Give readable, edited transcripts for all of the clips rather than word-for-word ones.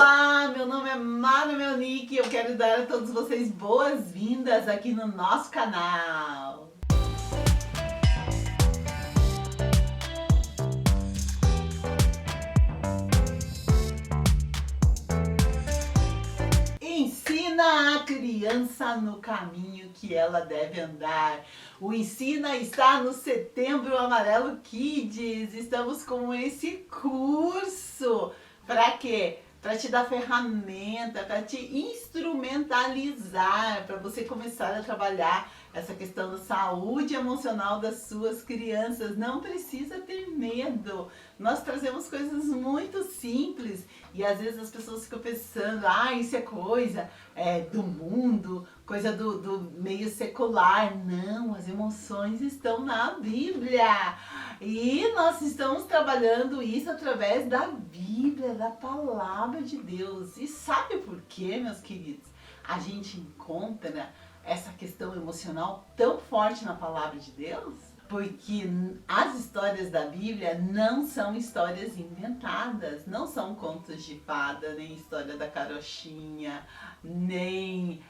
Olá, meu nome é Mara Melnick e eu quero dar a todos vocês boas-vindas aqui no nosso canal. Ensina a criança no caminho que ela deve andar. O Ensina está no Setembro Amarelo Kids. Estamos com esse curso. Para quê? Para te dar ferramenta, para te instrumentalizar, para você começar a trabalhar essa questão da saúde emocional das suas crianças. Não precisa ter medo. Nós trazemos coisas muito simples e às vezes as pessoas ficam pensando, isso é coisa do mundo, coisa do meio secular. Não, as emoções estão na Bíblia. E nós estamos trabalhando isso através da Bíblia, da Palavra de Deus. E sabe por quê, meus queridos? A gente encontra essa questão emocional tão forte na Palavra de Deus? Porque as histórias da Bíblia não são histórias inventadas, não são contos de fada, nem história da carochinha, nem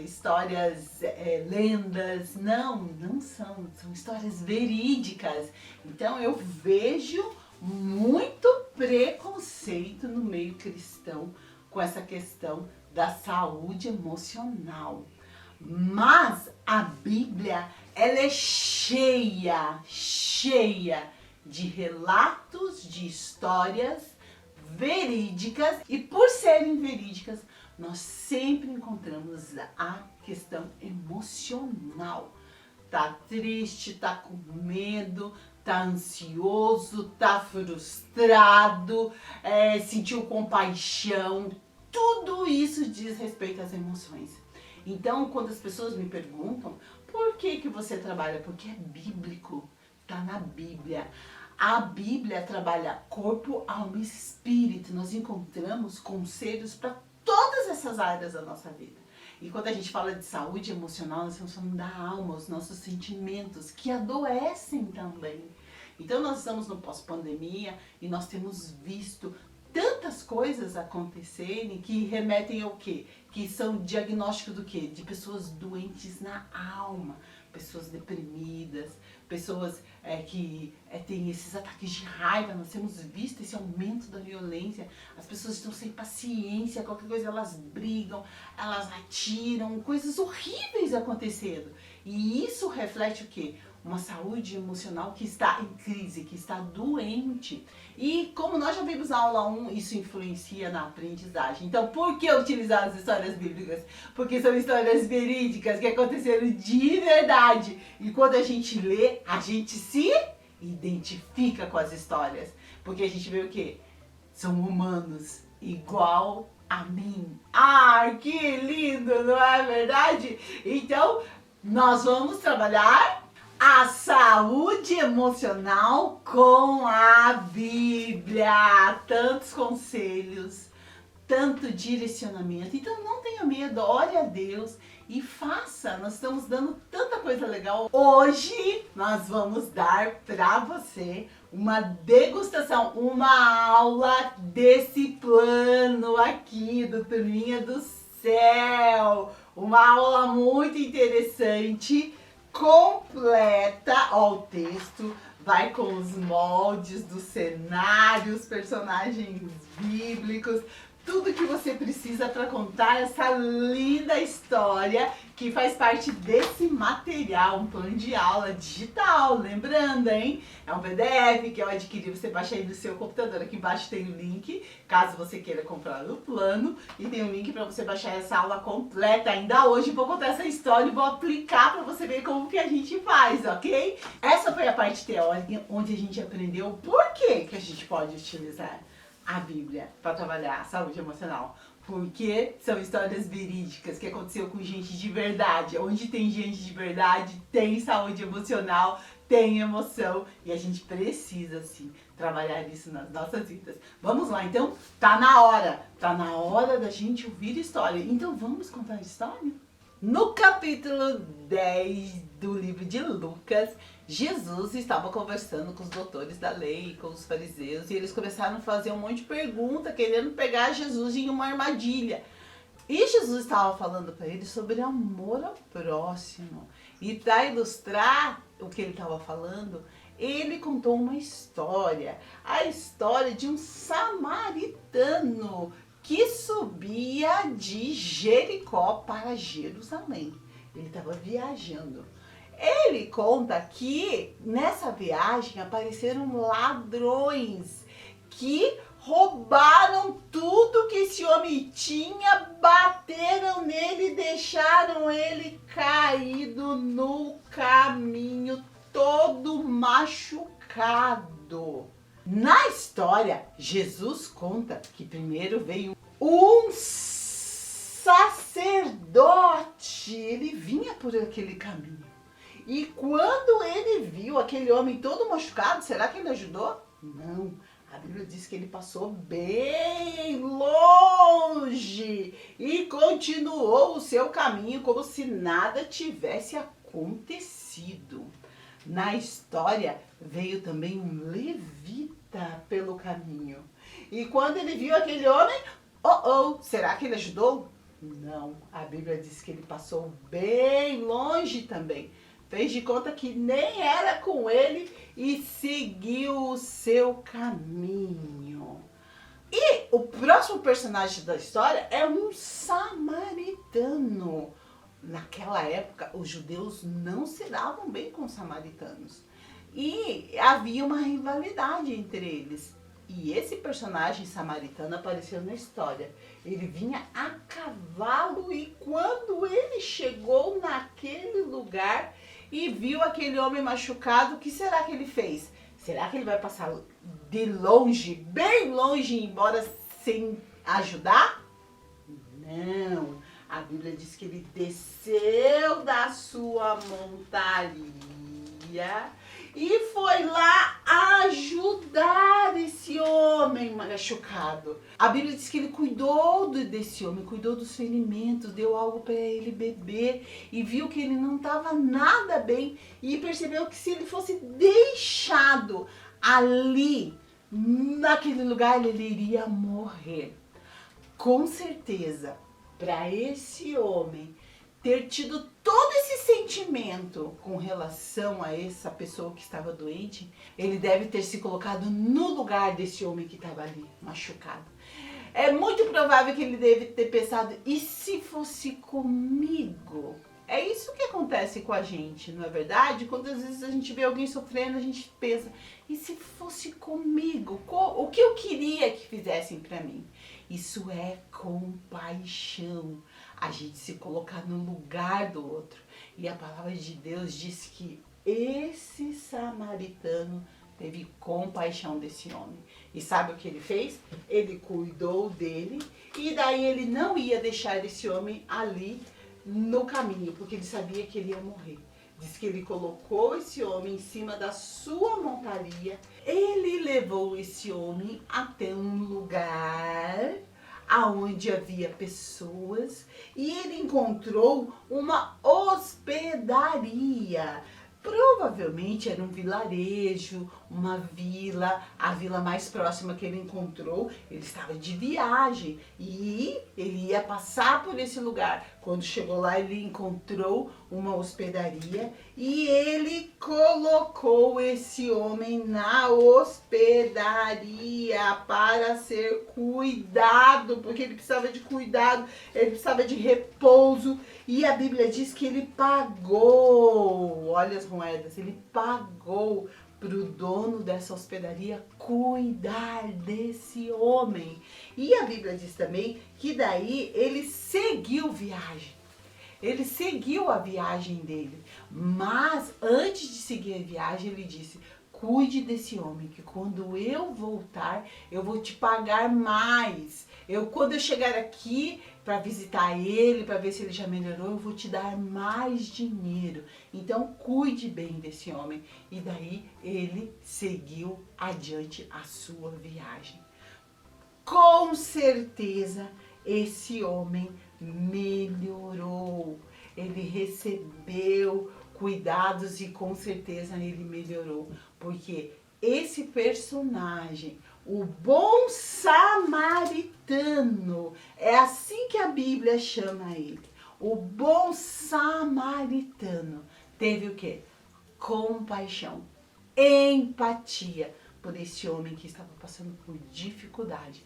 histórias, lendas, não são histórias verídicas. Então eu vejo muito preconceito no meio cristão com essa questão da saúde emocional. Mas a Bíblia, ela é cheia de relatos, de histórias verídicas, e por serem verídicas, nós sempre encontramos a questão emocional. Tá triste, tá com medo, tá ansioso, tá frustrado, sentiu compaixão. Tudo isso diz respeito às emoções. Então, quando as pessoas me perguntam, por que você trabalha? Porque é bíblico, tá na Bíblia. A Bíblia trabalha corpo, alma e espírito. Nós encontramos conselhos para todas essas áreas da nossa vida. E quando a gente fala de saúde emocional, nós estamos falando da alma, os nossos sentimentos, que adoecem também. Então, nós estamos no pós-pandemia e nós temos visto tantas coisas acontecerem que remetem ao quê? Que são diagnóstico do quê? De pessoas doentes na alma, pessoas deprimidas, pessoas que têm esses ataques de raiva. Nós temos visto esse aumento da violência, as pessoas estão sem paciência, qualquer coisa elas brigam, elas atiram, coisas horríveis acontecendo. E isso reflete o quê? Uma saúde emocional que está em crise, que está doente. E como nós já vimos na aula 1, isso influencia na aprendizagem. Então, por que utilizar as histórias bíblicas? Porque são histórias verídicas que aconteceram de verdade. E quando a gente lê, a gente se identifica com as histórias. Porque a gente vê o quê? São humanos igual a mim. Que lindo, não é verdade? Então, nós vamos trabalhar a saúde emocional com a Bíblia. Tantos conselhos, tanto direcionamento. Então não tenha medo, ore a Deus e faça. Nós estamos dando tanta coisa legal. Hoje nós vamos dar para você uma degustação, uma aula desse plano aqui do Turminha do Céu. Uma aula muito interessante, completa. O texto vai com os moldes dos cenários, personagens bíblicos, tudo que você precisa para contar essa linda história que faz parte desse material, um plano de aula digital. Lembrando, hein? É um PDF que eu adquiri, você baixa aí no seu computador. Aqui embaixo tem o link, caso você queira comprar o plano, e tem o link para você baixar essa aula completa. Ainda hoje vou contar essa história e vou aplicar para você ver como que a gente faz, ok? Essa foi a parte teórica, onde a gente aprendeu por que a gente pode utilizar a Bíblia para trabalhar a saúde emocional. Porque são histórias verídicas que aconteceu com gente de verdade. Onde tem gente de verdade, tem saúde emocional, tem emoção. E a gente precisa, sim, trabalhar isso nas nossas vidas. Vamos lá, então? Tá na hora da gente ouvir história. Então vamos contar a história? No capítulo 10 do livro de Lucas, Jesus estava conversando com os doutores da lei, com os fariseus, e eles começaram a fazer um monte de perguntas, querendo pegar Jesus em uma armadilha. E Jesus estava falando para eles sobre amor ao próximo. E para ilustrar o que ele estava falando, ele contou uma história. A história de um samaritano que subia de Jericó para Jerusalém. Ele estava viajando. Ele conta que nessa viagem apareceram ladrões que roubaram tudo que esse homem tinha, bateram nele e deixaram ele caído no caminho, todo machucado. Na história, Jesus conta que primeiro veio um sacerdote, ele vinha por aquele caminho. E quando ele viu aquele homem todo machucado, será que ele ajudou? Não. A Bíblia diz que ele passou bem longe e continuou o seu caminho como se nada tivesse acontecido. Na história, veio também um levita pelo caminho. E quando ele viu aquele homem, será que ele ajudou? Não, a Bíblia diz que ele passou bem longe também. Fez de conta que nem era com ele e seguiu o seu caminho. E o próximo personagem da história é um samaritano. Naquela época, os judeus não se davam bem com os samaritanos. E havia uma rivalidade entre eles. E esse personagem samaritano apareceu na história. Ele vinha a cavalo e quando ele chegou naquele lugar e viu aquele homem machucado, o que será que ele fez? Será que ele vai passar de longe, bem longe, embora sem ajudar? Não. A Bíblia diz que ele desceu da sua montaria e foi lá ajudar esse homem machucado. A Bíblia diz que ele cuidou desse homem, cuidou dos ferimentos, deu algo para ele beber e viu que ele não estava nada bem e percebeu que se ele fosse deixado ali, naquele lugar, ele iria morrer. Com certeza, para esse homem ter tido todo esse sentimento com relação a essa pessoa que estava doente, ele deve ter se colocado no lugar desse homem que estava ali, machucado. É muito provável que ele deve ter pensado, e se fosse comigo? É isso que acontece com a gente, não é verdade? Quando às vezes a gente vê alguém sofrendo, a gente pensa, e se fosse comigo? O que eu queria que fizessem para mim? Isso é compaixão. A gente se colocar no lugar do outro. E a palavra de Deus diz que esse samaritano teve compaixão desse homem. E sabe o que ele fez? Ele cuidou dele e daí ele não ia deixar esse homem ali no caminho, porque ele sabia que ele ia morrer. Diz que ele colocou esse homem em cima da sua montaria. Ele levou esse homem até um lugar aonde havia pessoas e ele encontrou uma hospedaria. Provavelmente era um vilarejo, uma vila, a vila mais próxima que ele encontrou. Ele estava de viagem e ele ia passar por esse lugar. Quando chegou lá, ele encontrou uma hospedaria e ele colocou esse homem na hospedaria para ser cuidado, porque ele precisava de cuidado, ele precisava de repouso. E a Bíblia diz que ele pagou, olha as moedas, ele pagou para o dono dessa hospedaria cuidar desse homem. E a Bíblia diz também que daí ele seguiu viagem. Ele seguiu a viagem dele. Mas antes de seguir a viagem, ele disse, cuide desse homem, que quando eu voltar, eu vou te pagar mais. Quando eu chegar aqui para visitar ele, para ver se ele já melhorou, eu vou te dar mais dinheiro. Então, cuide bem desse homem. E daí, ele seguiu adiante a sua viagem. Com certeza, esse homem melhorou. ele recebeu cuidados e com certeza ele melhorou, porque esse personagem, o bom samaritano, é assim que a Bíblia chama ele. O bom samaritano teve o quê? Compaixão, empatia por esse homem que estava passando por dificuldade.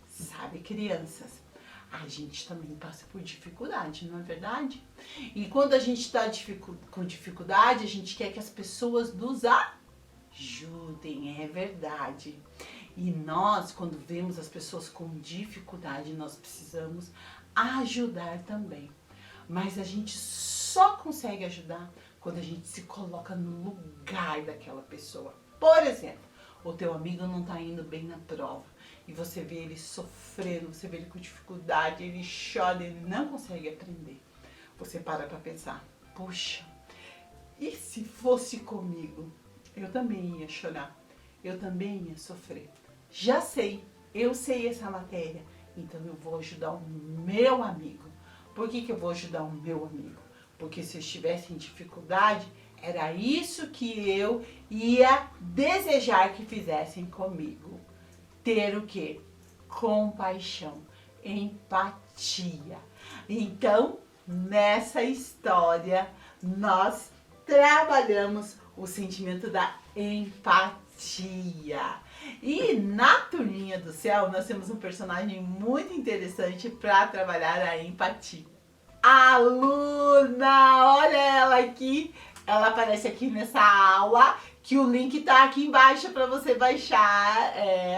Sabe, crianças, a gente também passa por dificuldade, não é verdade? E quando a gente está com dificuldade, a gente quer que as pessoas nos ajudem, é verdade. E nós, quando vemos as pessoas com dificuldade, nós precisamos ajudar também. Mas a gente só consegue ajudar quando a gente se coloca no lugar daquela pessoa. Por exemplo, o teu amigo não está indo bem na prova e você vê ele sofrendo, você vê ele com dificuldade, ele chora, ele não consegue aprender. Você para pensar, puxa, e se fosse comigo? Eu também ia chorar, eu também ia sofrer. Já sei, eu sei essa matéria, então eu vou ajudar o meu amigo. Por que eu vou ajudar o meu amigo? Porque se eu estivesse em dificuldade, era isso que eu ia desejar que fizessem comigo. Ter o quê? Compaixão, empatia. Então, nessa história, nós trabalhamos o sentimento da empatia. E na Turminha do Céu, nós temos um personagem muito interessante para trabalhar a empatia. A Luna, olha ela aqui, ela aparece aqui nessa aula, que o link tá aqui embaixo para você baixar,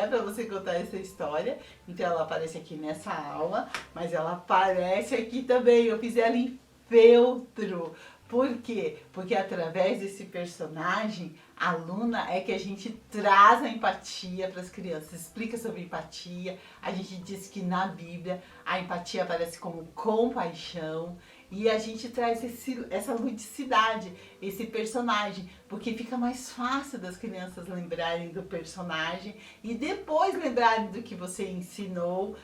para você contar essa história. Então ela aparece aqui nessa aula, mas ela aparece aqui também, eu fiz ela em feltro. Por quê? Porque através desse personagem, a Luna, é que a gente traz a empatia para as crianças, explica sobre empatia. A gente diz que na Bíblia a empatia aparece como compaixão e a gente traz essa ludicidade, esse personagem, porque fica mais fácil das crianças lembrarem do personagem e depois lembrarem do que você ensinou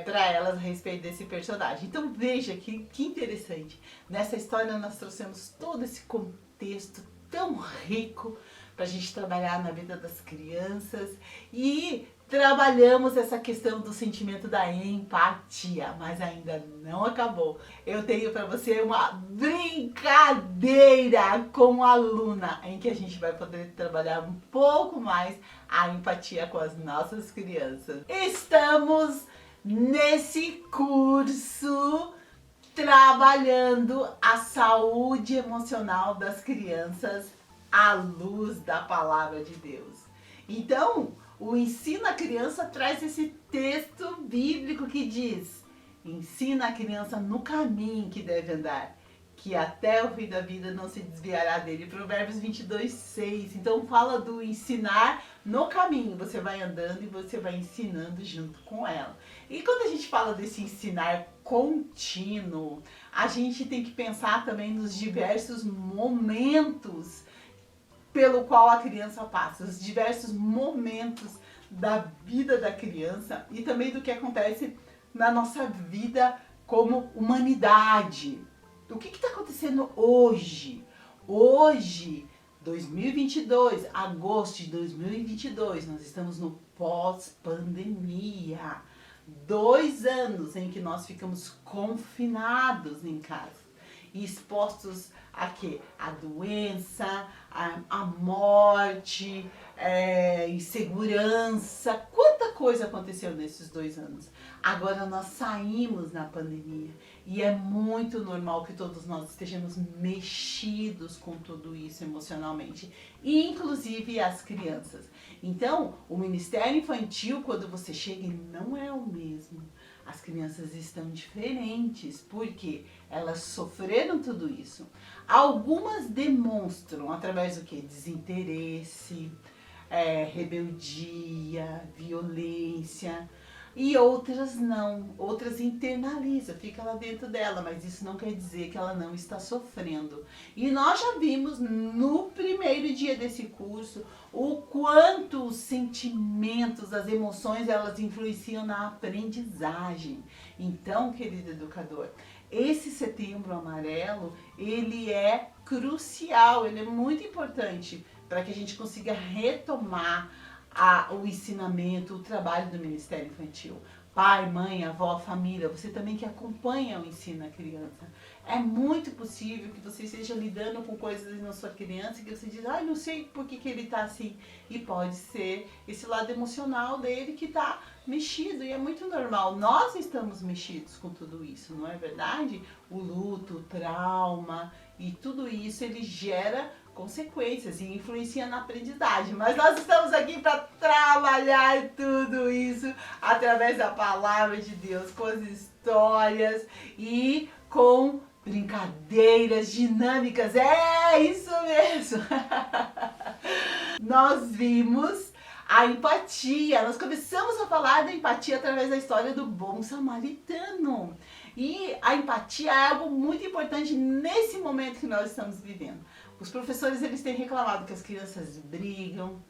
para elas a respeito desse personagem. Então veja que interessante, nessa história nós trouxemos todo esse contexto tão rico para a gente trabalhar na vida das crianças e trabalhamos essa questão do sentimento da empatia, mas ainda não acabou. Eu tenho para você uma brincadeira com a Luna, em que a gente vai poder trabalhar um pouco mais a empatia com as nossas crianças. Estamos nesse curso trabalhando a saúde emocional das crianças à luz da palavra de Deus. Então, o Ensina a Criança traz esse texto bíblico que diz: ensina a criança no caminho que deve andar, que até o fim da vida não se desviará dele. Provérbios 22:6. Então fala do ensinar no caminho. Você vai andando e você vai ensinando junto com ela. E quando a gente fala desse ensinar contínuo, a gente tem que pensar também nos diversos momentos pelo qual a criança passa, os diversos momentos da vida da criança e também do que acontece na nossa vida como humanidade. O que está acontecendo hoje? Hoje, 2022, agosto de 2022, nós estamos no pós-pandemia. 2 anos em que nós ficamos confinados em casa e expostos a quê? A doença, a morte, insegurança. Quanta coisa aconteceu nesses 2 anos. Agora nós saímos na pandemia e é muito normal que todos nós estejamos mexidos com tudo isso emocionalmente, inclusive as crianças. Então, o Ministério Infantil, quando você chega, ele não é o mesmo. As crianças estão diferentes, porque elas sofreram tudo isso. Algumas demonstram através do que? Desinteresse, rebeldia, violência, e outras não, outras internalizam, fica lá dentro dela, mas isso não quer dizer que ela não está sofrendo. E nós já vimos no primeiro dia desse curso o quanto os sentimentos, as emoções, elas influenciam na aprendizagem. Então, querido educador, esse Setembro Amarelo, ele é crucial, ele é muito importante para que a gente consiga retomar o ensinamento, o trabalho do Ministério Infantil. Pai, mãe, avó, família, você também que acompanha o ensino da criança. É muito possível que você esteja lidando com coisas na sua criança que você diz, não sei por que ele está assim. E pode ser esse lado emocional dele que está mexido, e é muito normal. Nós estamos mexidos com tudo isso, não é verdade? O luto, o trauma e tudo isso, ele gera consequências e influencia na aprendizagem. Mas nós estamos aqui para trabalhar tudo isso através da palavra de Deus, com as histórias e com brincadeiras dinâmicas. É isso mesmo! Nós vimos a empatia, nós começamos a falar da empatia através da história do bom samaritano. E a empatia é algo muito importante nesse momento que nós estamos vivendo. Os professores, eles têm reclamado que as crianças brigam,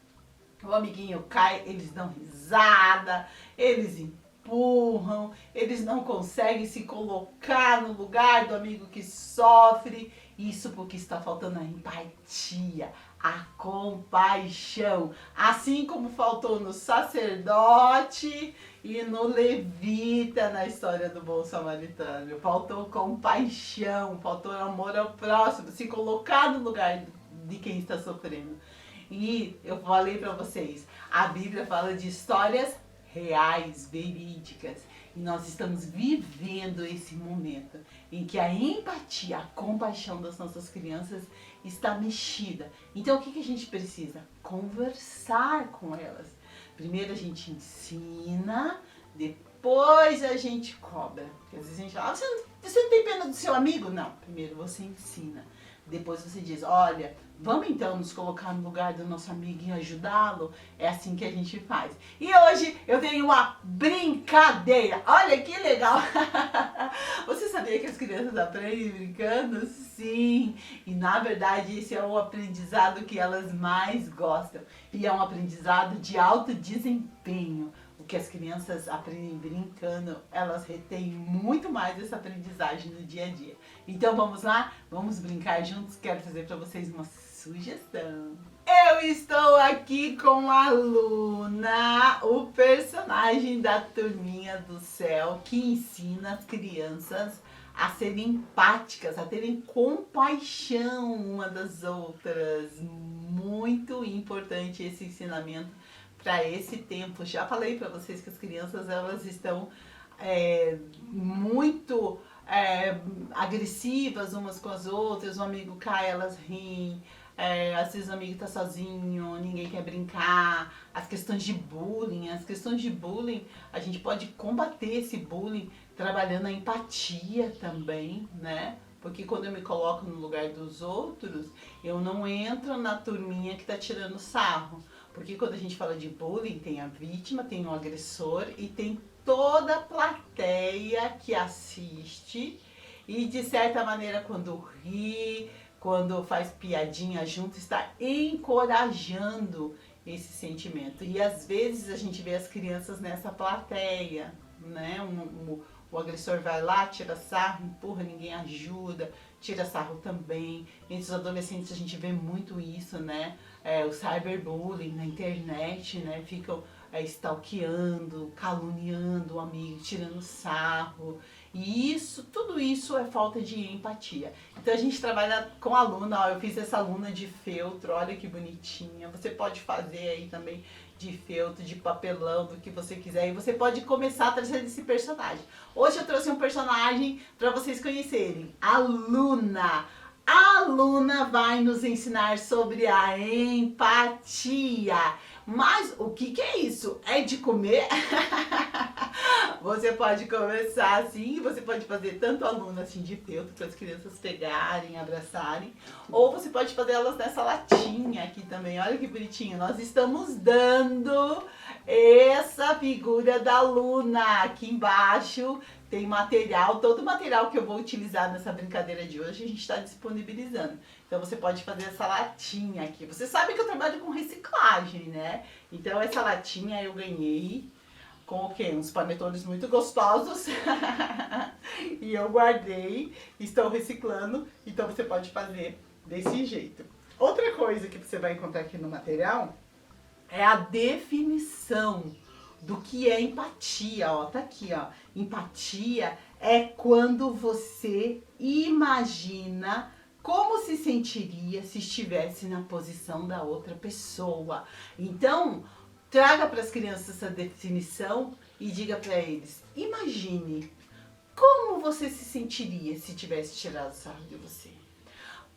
o amiguinho cai, eles dão risada, eles empurram, eles não conseguem se colocar no lugar do amigo que sofre. Isso porque está faltando a empatia, a compaixão. Assim como faltou no sacerdote e no levita na história do bom samaritano. Faltou compaixão, faltou amor ao próximo, se colocar no lugar de quem está sofrendo. E eu falei para vocês, a Bíblia fala de histórias reais, verídicas. E nós estamos vivendo esse momento em que a empatia, a compaixão das nossas crianças está mexida. Então o que a gente precisa? Conversar com elas. Primeiro a gente ensina, depois a gente cobra. Porque às vezes a gente fala, você não tem pena do seu amigo? Não, primeiro você ensina. Depois você diz, olha, vamos então nos colocar no lugar do nosso amigo e ajudá-lo? É assim que a gente faz. E hoje eu tenho uma brincadeira. Olha que legal! Você sabia que as crianças aprendem brincando? Sim! E na verdade esse é o aprendizado que elas mais gostam. E é um aprendizado de alto desempenho. O que as crianças aprendem brincando, elas retêm muito mais essa aprendizagem no dia a dia. Então vamos lá? Vamos brincar juntos? Quero fazer para vocês uma sugestão. Eu estou aqui com a Luna, o personagem da Turminha do Céu, que ensina as crianças a serem empáticas, a terem compaixão uma das outras. Muito importante esse ensinamento para esse tempo. Já falei para vocês que as crianças, elas estão muito agressivas umas com as outras, o amigo cai, elas riem, às vezes o amigo está sozinho, ninguém quer brincar, as questões de bullying, a gente pode combater esse bullying trabalhando a empatia também, né? Porque quando eu me coloco no lugar dos outros, eu não entro na turminha que está tirando sarro. Porque quando a gente fala de bullying, tem a vítima, tem o agressor e tem toda a plateia que assiste e de certa maneira quando ri, quando faz piadinha junto, está encorajando esse sentimento. E às vezes a gente vê as crianças nessa plateia, né? O agressor vai lá, tira sarro, empurra, ninguém ajuda, tira sarro também. Entre os adolescentes a gente vê muito isso, né? O cyberbullying na internet, né? Ficam stalkeando, caluniando o amigo, tirando sarro. E isso, tudo isso é falta de empatia. Então a gente trabalha com aluna, ó, eu fiz essa aluna de feltro, olha que bonitinha. Você pode fazer aí também de feltro, de papelão, do que você quiser. E você pode começar a trazer esse personagem. Hoje eu trouxe um personagem para vocês conhecerem, a Luna. A Luna vai nos ensinar sobre a empatia. Mas o que é isso? É de comer? Você pode começar assim, você pode fazer tanto a Luna assim de feltro para as crianças pegarem, abraçarem, ou você pode fazer elas nessa latinha aqui também. Olha que bonitinho. Nós estamos dando essa figura da Luna aqui embaixo. Tem material, todo o material que eu vou utilizar nessa brincadeira de hoje a gente está disponibilizando. Então você pode fazer essa latinha aqui. Você sabe que eu trabalho com reciclagem, né? Então essa latinha eu ganhei Coloquei uns panetones muito gostosos e eu guardei, estou reciclando, então você pode fazer desse jeito. Outra coisa que você vai encontrar aqui no material é a definição do que é empatia, ó, tá aqui, ó. Empatia é quando você imagina como se sentiria se estivesse na posição da outra pessoa. Então, traga para as crianças essa definição e diga para eles: imagine como você se sentiria se tivesse tirado sarro de você.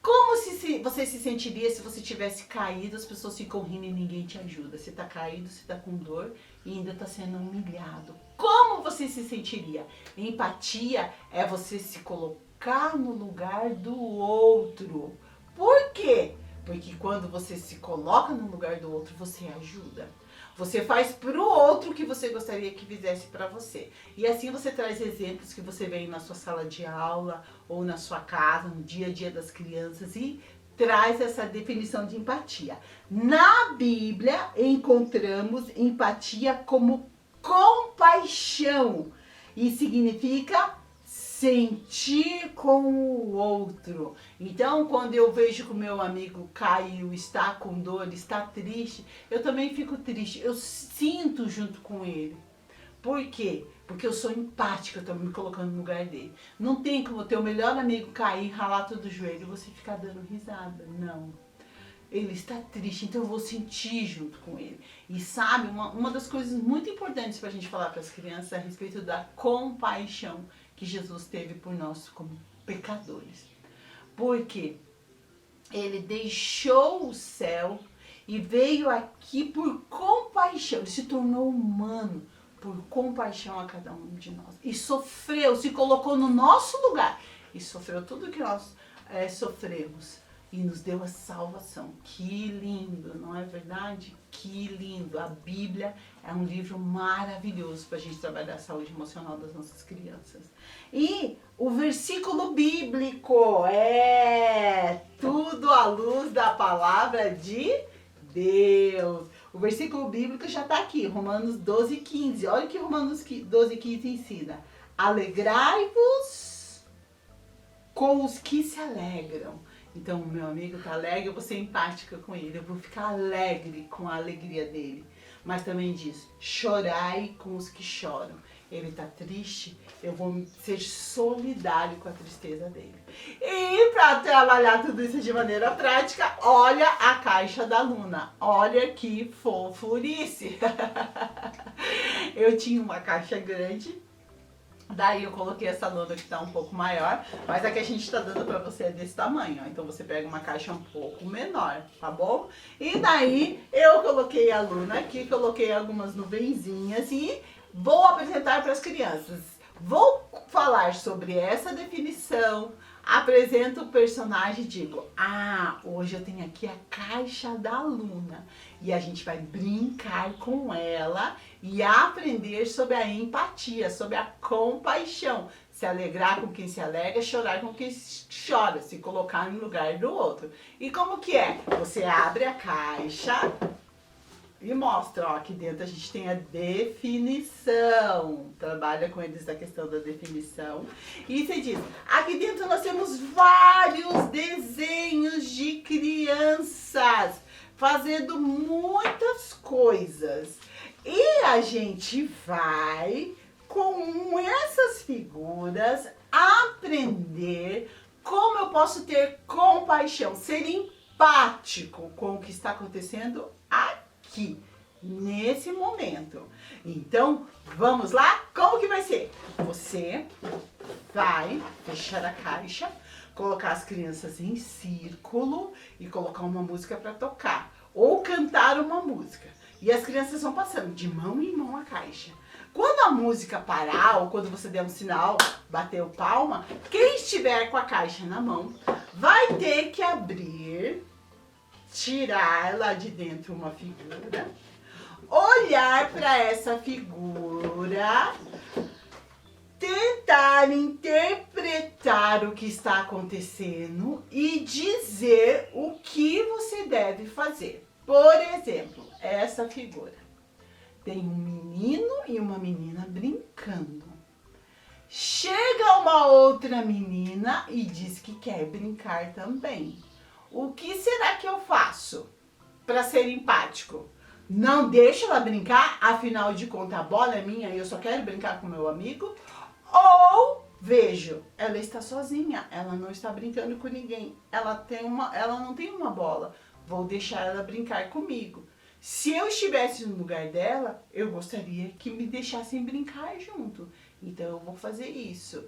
Como você se sentiria se você tivesse caído, as pessoas ficam rindo e ninguém te ajuda. Você tá caído, você tá com dor e ainda tá sendo humilhado. Como você se sentiria? Empatia é você se colocar no lugar do outro. Por quê? Porque quando você se coloca no lugar do outro, você ajuda. Você faz pro outro o que você gostaria que fizesse para você. E assim você traz exemplos que você vê na sua sala de aula ou na sua casa, no dia a dia das crianças e traz essa definição de empatia. Na Bíblia encontramos empatia como compaixão e significa sentir com o outro. Então, quando eu vejo que o meu amigo caiu, está com dor, está triste, eu também fico triste. Eu sinto junto com ele. Por quê? Porque eu sou empática, eu estou me colocando no lugar dele. Não tem como o teu melhor amigo cair, ralar todo o joelho e você ficar dando risada. Não. Ele está triste, então eu vou sentir junto com ele. E sabe, uma das coisas muito importantes para a gente falar para as crianças é a respeito da compaixão que Jesus teve por nós como pecadores. Porque ele deixou o céu e veio aqui por compaixão. Ele se tornou humano por compaixão a cada um de nós. E sofreu, se colocou no nosso lugar. E sofreu tudo que nós sofremos. E nos deu a salvação. Que lindo, não é verdade? Que lindo. A Bíblia é um livro maravilhoso para a gente trabalhar a saúde emocional das nossas crianças. E o versículo bíblico é tudo à luz da palavra de Deus. O versículo bíblico já está aqui, Romanos 12:15. Olha o que Romanos 12:15 ensina. Alegrai-vos com os que se alegram. Então, meu amigo está alegre, eu vou ser empática com ele, eu vou ficar alegre com a alegria dele. Mas também diz, chorai com os que choram. Ele está triste, eu vou ser solidário com a tristeza dele. E para trabalhar tudo isso de maneira prática, olha a caixa da Luna. Olha que fofurice. Eu tinha uma caixa grande. Daí eu coloquei essa lona que tá um pouco maior, mas a que a gente tá dando pra você é desse tamanho, ó. Então você pega uma caixa um pouco menor, tá bom? E daí eu coloquei a luna aqui, coloquei algumas nuvenzinhas e vou apresentar para as crianças. Vou falar sobre essa definição, apresento o personagem e digo, hoje eu tenho aqui a caixa da Luna. E a gente vai brincar com ela e aprender sobre a empatia, sobre a compaixão. Se alegrar com quem se alegra, chorar com quem chora, se colocar no lugar do outro. E como que é? Você abre a caixa e mostra, ó, aqui dentro a gente tem a definição. Trabalha com eles a questão da definição. E você diz, aqui dentro nós temos vários desenhos de crianças fazendo muitas coisas. E a gente vai, com essas figuras, aprender como eu posso ter compaixão, ser empático com o que está acontecendo aqui, nesse momento. Então, vamos lá? Como que vai ser? Você vai fechar a caixa, colocar as crianças em círculo e colocar uma música para tocar. Ou cantar uma música. E as crianças vão passando de mão em mão a caixa. Quando a música parar, ou quando você der um sinal, bateu palma, quem estiver com a caixa na mão vai ter que abrir, tirar lá de dentro uma figura, olhar para essa figura, tentar interpretar o que está acontecendo e dizer o que você deve fazer. Por exemplo, essa figura. Tem um menino e uma menina brincando. Chega uma outra menina e diz que quer brincar também. O que será que eu faço para ser empático? Não deixa ela brincar, afinal de contas a bola é minha e eu só quero brincar com meu amigo? Ou vejo, ela está sozinha, ela não está brincando com ninguém, ela não tem uma bola, vou deixar ela brincar comigo. Se eu estivesse no lugar dela, eu gostaria que me deixassem brincar junto. Então eu vou fazer isso.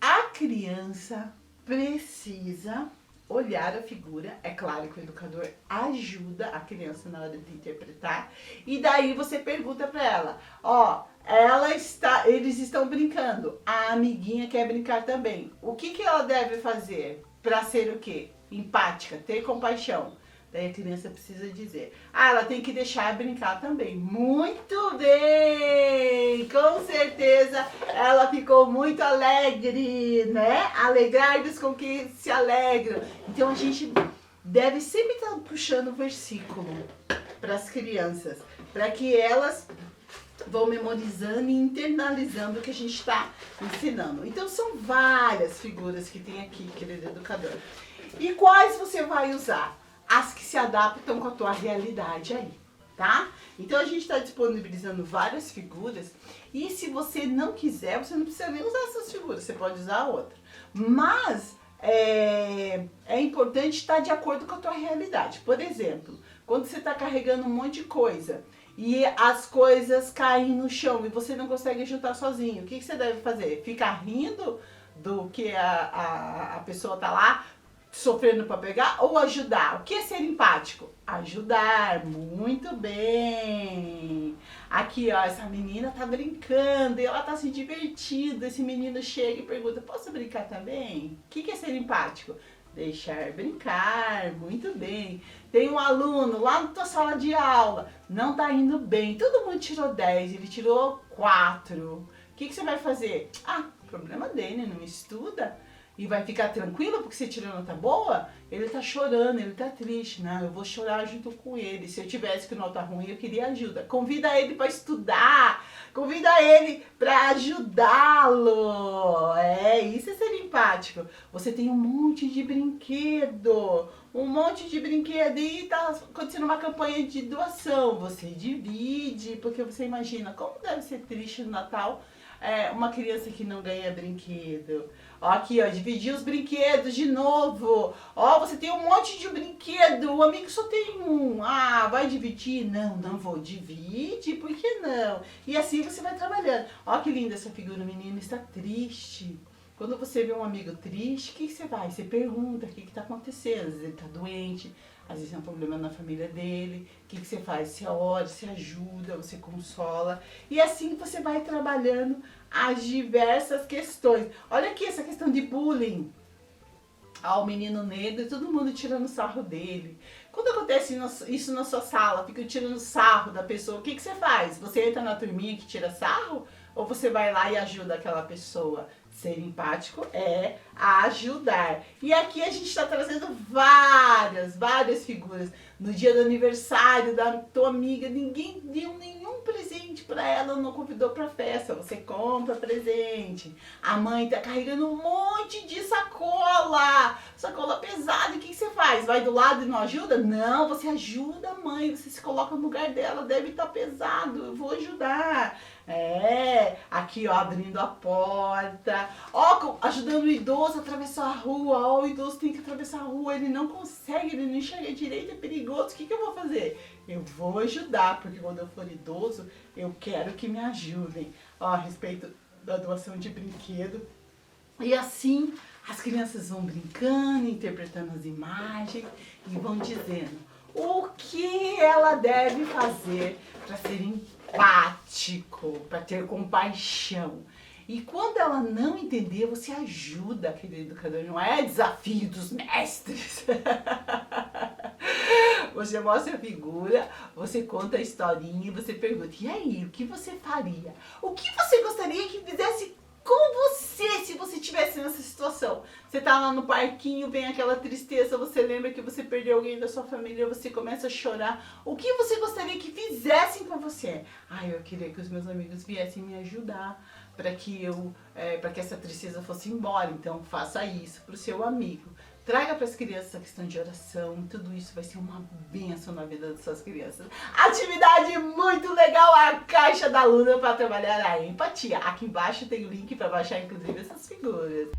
A criança precisa olhar a figura. É claro que o educador ajuda a criança na hora de interpretar. E daí você pergunta para ela, ó, eles estão brincando. A amiguinha quer brincar também. O que ela deve fazer para ser o quê? Empática, ter compaixão. Daí a criança precisa dizer, ela tem que deixar brincar também. Muito bem! Com certeza ela ficou muito alegre, né? Alegrar-nos com que se alegram. Então a gente deve sempre estar puxando o versículo para as crianças, para que elas vão memorizando e internalizando o que a gente está ensinando. Então são várias figuras que tem aqui, querido educador. E quais você vai usar? As que se adaptam com a tua realidade aí, tá? Então a gente está disponibilizando várias figuras e se você não quiser, você não precisa nem usar essas figuras, você pode usar outra. Mas é importante estar de acordo com a tua realidade. Por exemplo, quando você está carregando um monte de coisa e as coisas caem no chão e você não consegue juntar sozinho, o que você deve fazer? Ficar rindo do que a pessoa tá lá sofrendo para pegar ou ajudar? O que é ser empático? Ajudar, muito bem. Aqui, ó, essa menina tá brincando e ela tá se divertindo. Esse menino chega e pergunta, posso brincar também? O que é ser empático? Deixar brincar, muito bem. Tem um aluno lá na tua sala de aula, não tá indo bem, todo mundo tirou 10, ele tirou 4. O que você vai fazer? Ah, problema dele, não estuda. E vai ficar tranquilo porque você tirou nota boa? Ele tá chorando, ele tá triste. Não, eu vou chorar junto com ele. Se eu tivesse com nota ruim, eu queria ajuda. Convida ele para estudar. Convida ele para ajudá-lo. Isso é ser empático. Você tem um monte de brinquedo. E tá acontecendo uma campanha de doação. Você divide, porque você imagina como deve ser triste no Natal. Uma criança que não ganha brinquedo. Ó, aqui, ó, dividir os brinquedos de novo. Ó, você tem um monte de brinquedo, o amigo só tem um. Ah, vai dividir? Não, não vou. Divide, por que não? E assim você vai trabalhando. Ó, que linda essa figura, o menino está triste. Quando você vê um amigo triste, o que você vai? Você pergunta o que está acontecendo. Às vezes ele está doente, às vezes é um problema na família dele. O que você faz? Você ora, você ajuda, você consola. E assim você vai trabalhando as diversas questões. Olha aqui essa questão de bullying. O menino negro e todo mundo tirando sarro dele. Quando acontece isso na sua sala, fica tirando sarro da pessoa, o que você faz? Você entra na turminha que tira sarro? Ou você vai lá e ajuda aquela pessoa? Ser empático é ajudar. E aqui a gente está trazendo várias figuras. No dia do aniversário da tua amiga, ninguém deu nenhum presente para ela, não convidou para festa. Você compra presente. A mãe tá carregando um monte de sacola pesada. E o que você faz? Vai do lado e não ajuda? Não, você ajuda a mãe. Você se coloca no lugar dela. Deve estar pesado. Eu vou ajudar. Aqui ó, abrindo a porta, ó, ajudando o idoso a atravessar a rua, ó, o idoso tem que atravessar a rua, ele não consegue, ele não enxerga direito, é perigoso, o que eu vou fazer? Eu vou ajudar, porque quando eu for idoso, eu quero que me ajudem, ó, a respeito da doação de brinquedo. E assim, as crianças vão brincando, interpretando as imagens e vão dizendo o que ela deve fazer para ser empático, para ter compaixão. E quando ela não entender, você ajuda aquele educador, não é desafio dos mestres. Você mostra a figura, você conta a historinha e você pergunta, e aí, o que você faria? O que você gostaria que fizesse com você se você estivesse nessa situação? Você está tá lá no parquinho, vem aquela tristeza, você lembra que você perdeu alguém da sua família, você começa a chorar. O que você gostaria que fizessem com você? Eu queria que os meus amigos viessem me ajudar para que para que essa tristeza fosse embora. Então faça isso para o seu amigo. Traga para as crianças a questão de oração, tudo isso vai ser uma bênção na vida das suas crianças. Atividade muito legal, a caixa da Luna para trabalhar a empatia. Aqui embaixo tem o link para baixar inclusive essas figuras.